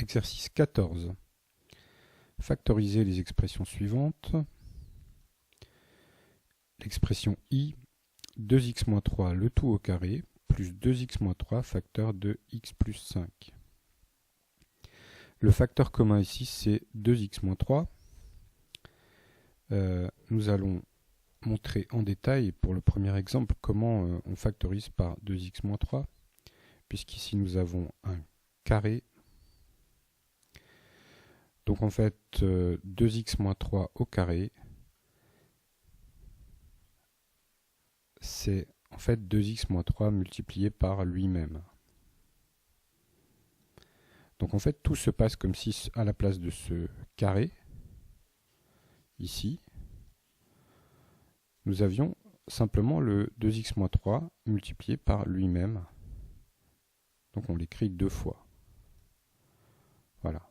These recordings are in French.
Exercice 14. Factoriser les expressions suivantes. L'expression i, 2x-3 le tout au carré, plus 2x-3 facteur de x plus 5. Le facteur commun ici, c'est 2x-3. Nous allons montrer en détail, pour le premier exemple, comment on factorise par 2x-3, puisqu'ici nous avons un carré. Donc en fait, 2x-3 au carré, c'est en fait 2x-3 multiplié par lui-même. Donc en fait, tout se passe comme si, à la place de ce carré, ici, nous avions simplement le 2x-3 multiplié par lui-même. Donc on l'écrit deux fois. Voilà.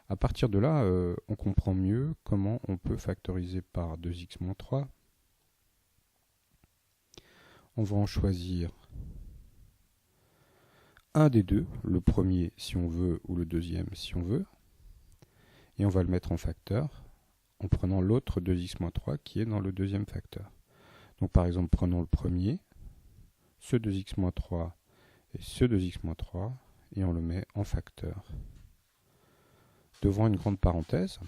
À partir de là, on comprend mieux comment on peut factoriser par 2x-3. On va en choisir un des deux, le premier si on veut ou le deuxième si on veut. Et on va le mettre en facteur en prenant l'autre 2x-3 qui est dans le deuxième facteur. Donc par exemple, prenons le premier, ce 2x-3 et ce 2x-3, et on le met en facteur devant une grande parenthèse.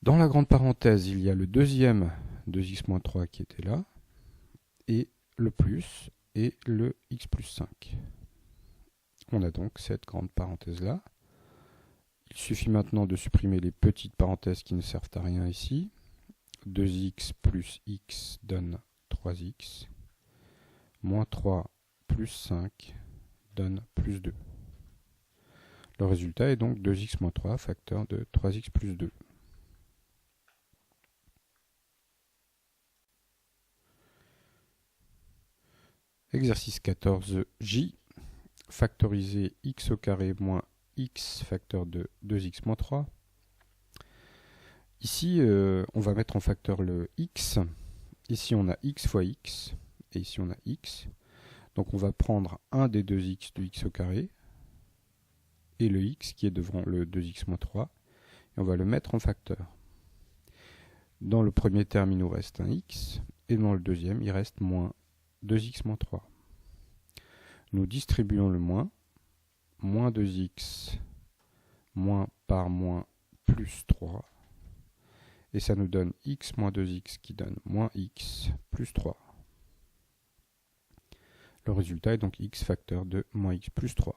Dans la grande parenthèse, il y a le deuxième 2x-3 qui était là, et le plus, et le x plus 5. On a donc cette grande parenthèse-là. Il suffit maintenant de supprimer les petites parenthèses qui ne servent à rien ici. 2x plus x donne 3x. Moins 3 plus 5 donne plus 2. Le résultat est donc 2x moins 3, facteur de 3x plus 2. Exercice 14J. Factoriser x au carré moins x facteur de 2x moins 3. Ici, on va mettre en facteur le x. Ici, on a x fois x. Et ici, on a x. Donc, on va prendre un des deux x de x au carré. Et le x qui est devant le 2x moins 3. Et on va le mettre en facteur. Dans le premier terme, il nous reste un x. Et dans le deuxième, il reste moins 2x moins 3. Nous distribuons le moins. Moins 2x moins par moins plus 3. Et ça nous donne x moins 2x qui donne moins x plus 3. Le résultat est donc x facteur de moins x plus 3.